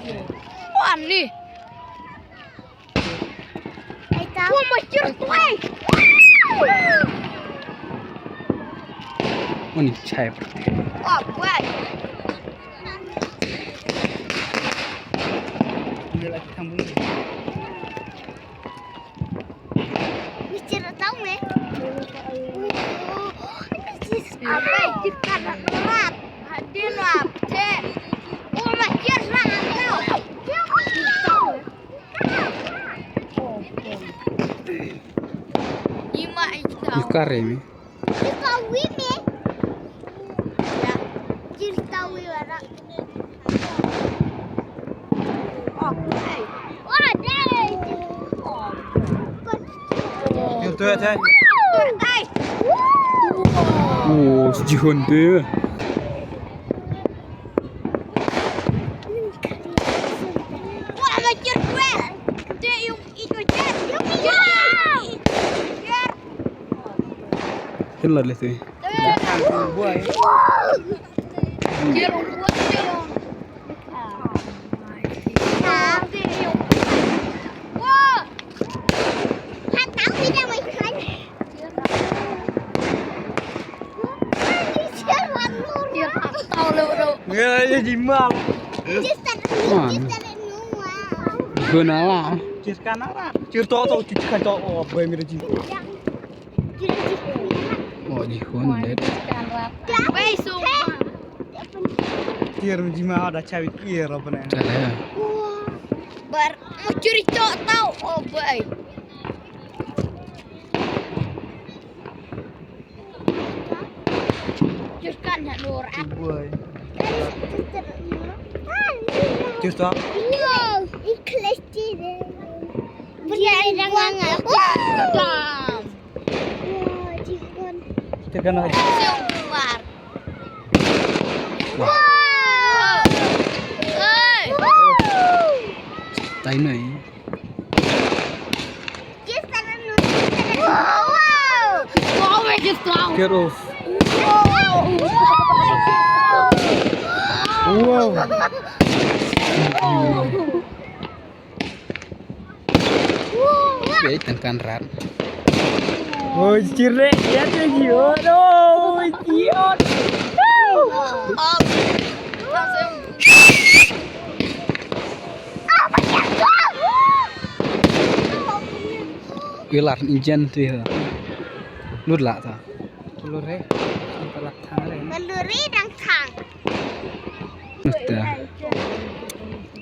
Wah nih. Wah macir tuh. Oh ini cai berarti. Wah buat. Ini lagi kampung. Macir tahu nggak? Apa itu karena berat? Hadir lah, cek. Oh macir lah kau. Ima itu. Yukar ini. Tahu ini. Ya, cerita wiara. Oke. Wah deh. Itu ya cai. Hey. Oh sejihun deh. Wah macir gue. Dia yung itu jet. Kan lah itu. Buai. Dia buat dia. Wah. Tahu tidak makan. Dia tahu lu. Ya ya jimal. Guna lah. Cis kanara. Cis to cis kan to oh boy mira ji. Oh jihun deh. Besok. Tiar jima ada cawit kier apa nih? Cara. Bar mau curi cok tahu oh boy. Juskan nak lur Boy. Cis to. No, ikhlas tidak. Dia jangan ngapa. Wah, jikon. Kita kan aja. Sumbar. Wah. Hey. Tai này. Wow. Wow, just wow. Get off. Wow. Vậy thành can rán. Ôi chire ya tuh giot. Oh, giot. Gelar ijen tuh ya. Lur lạ ta. Lur re. Lak thang re. Meluri dan thang. Nusta.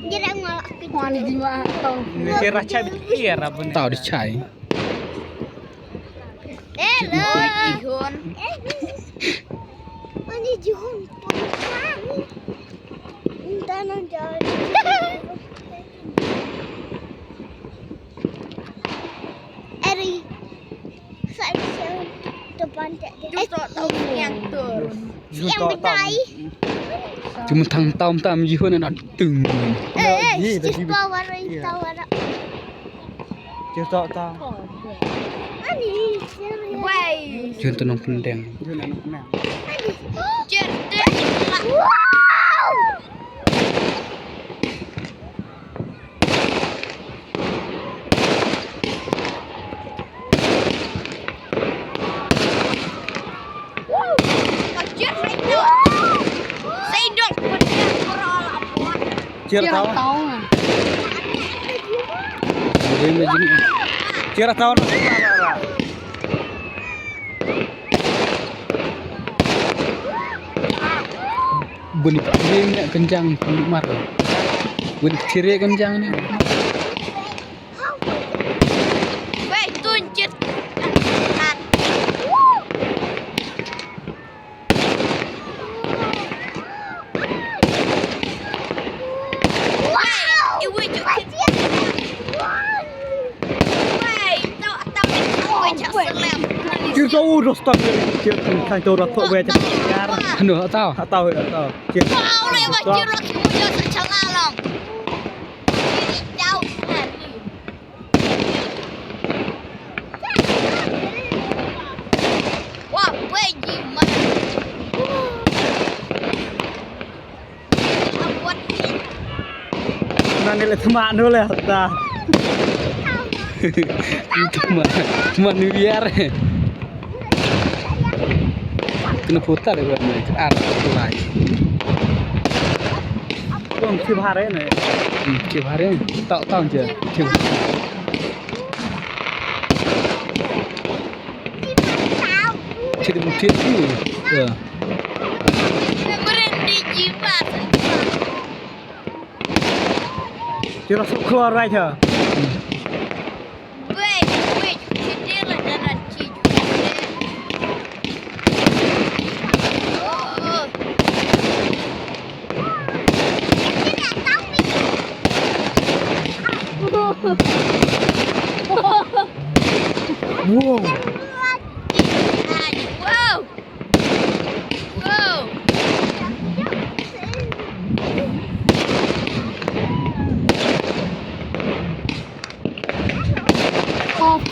Jadi ngolak ke jima tong. Kira cai biar apa nih? Tahu dicai. Lo jihun. Ini jihun. Entah nanti. Eri. Saya depan tak. Tahu yang turun. Yang betai. Cuma thằng tao tam gì hơn là từng. Just warna hitam warna. Chưa tao tao. Ani, why? Chưa tao nong pendeng. Chưa nong pendeng. Cerdik. Wow. Wow. Macet itu. Saya dong benar berolah buat. Chưa tao. Với mấy dính. Chưa tao. Bunyi ini kencang mar. Bunyi kiri kencang nih. Baik tunjuk. Wow, ibu juga. Baik, tahu snem. Chưa tao udah stop. Chưa thay tao đã thọ về cho. Nữa tao. Tao. Chưa. Wow, lewat jeruk punya secalang. Jauh kan. Wah, bagi mah. Buat ini. Orang ini teman dulu ya, ta. Teman dynïar. Kena putar deh buat mereka. Mulai. Không chưa phá đấy này. Chưa phá đấy. Tao chưa. Chưa. Chưa được một chiếc gì. Được. Chưa nó sắp keluar right hả? Wow.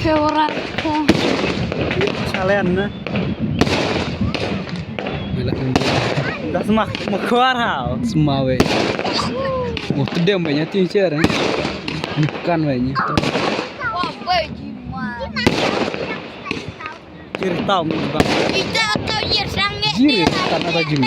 Orang Kalian nah. Dah semak keluar hal. Semua we. Mau pedang banyak tincer. Bukan banyak. Kiri tahu bang. Kita tahu ya sange. Kiri tanah tajam.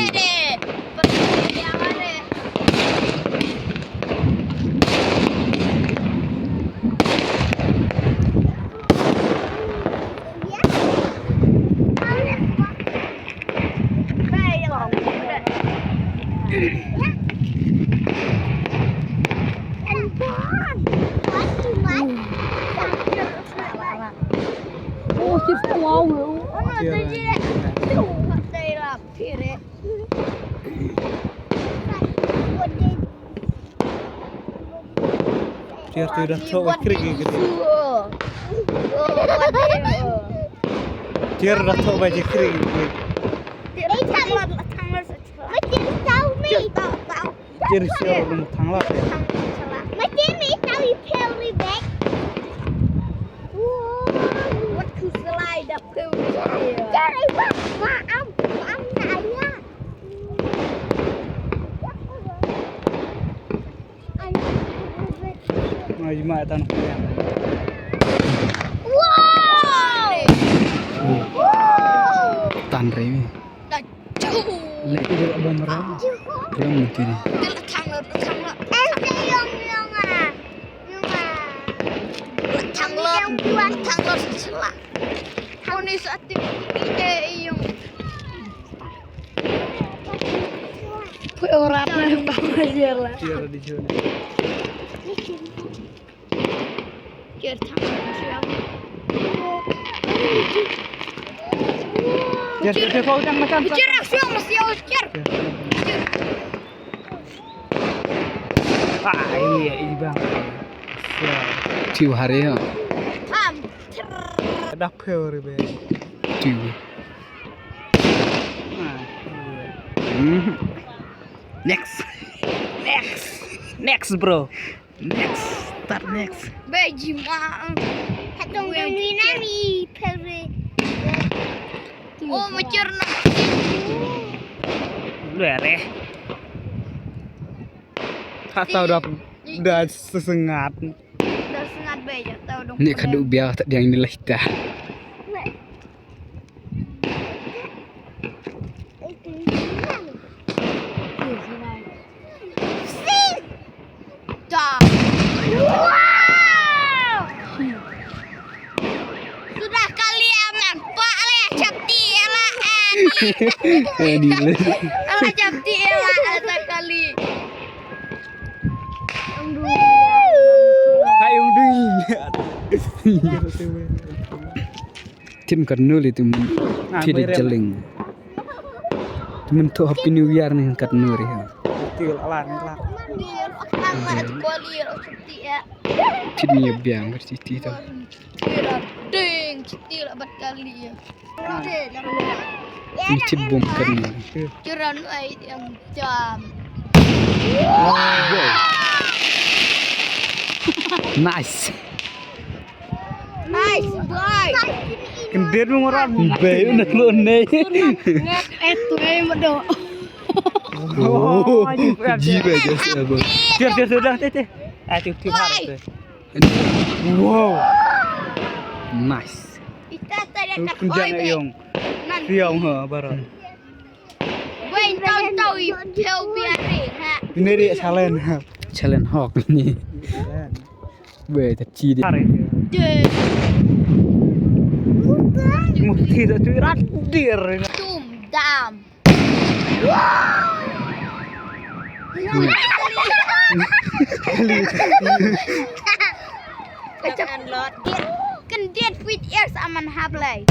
Dia sudah tahu kering gitu. Dia sudah tahu baju kering gitu. Dia siapa belum tanglah ya. Mau tanah yang. Tan remi. Lagi dia abang merah. Dia mati ni. Orang bawah aja lah. Dia ada di sana. Dia kau jangan macam. Cerah sih masih ujar. Ini bang. Tiu hari ya. Ada peor be. Tiu. Next bro. Start next. Beji mah. Hatong nami pere. Oh mencerna. Udah tahu udah sesengat. Udah sengat beja tahu dong. Ini kado biar tak yang ini lah dah. Sudah kalian nampak lah capti lah. Ala capti lah ada kali. Hayung dynïar. Tim karnul itu tidak jeling. Temen tuh happy new year nih karnul ya. Betul alar. Amat kuali capti ya. Tidnya biang berciti tu. Ding, capti lah bat kali ya. Ini cip bom karnul. Curan ai yang jam. Nice boy. Kendir murah bayu nak lone. Itu medo. Oh, jiba je. Dia sudah teh. tiup-tiup hari tu. Wow. Nice. Kita tadi kat Kun oi jangan be. yang Nan siang ha baron. bai tau i theo biare ha. Ini dia salen ha. Challenge hawk ni. Về thật chi đi. Hari. De. Mesti tu rat dir. Tum dam. Jangan lot. Kan dia fit ears aman hablay.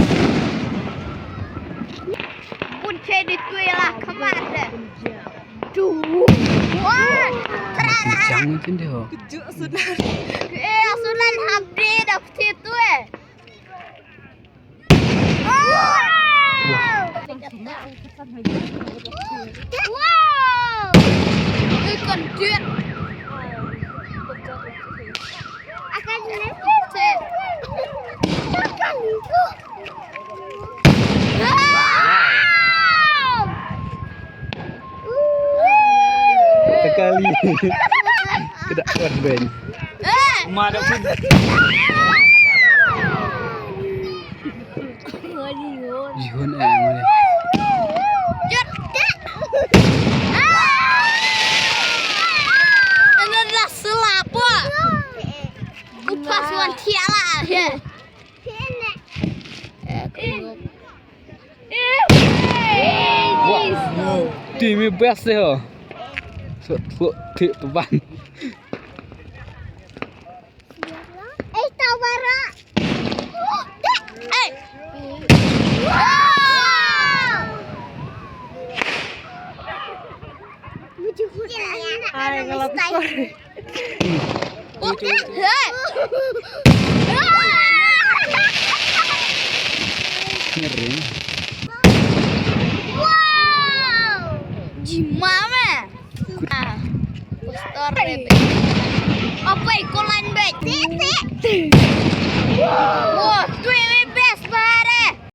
Pun cedit tu lah kemana? Duh. Wah. Terara. Jangan kan dia. Sunan habdi dah situ Wow. Ikan dia. Akan nanti. Akan itu. Sekali. Kedak kuat ben. Mana pun. Jihun mana. Ini adalah selapa. Upasuan tiara ya. Wow. Tim best dia. Sok tip teban. Tawara. Hai kalau Ngeri. Wow. Gimana? Postor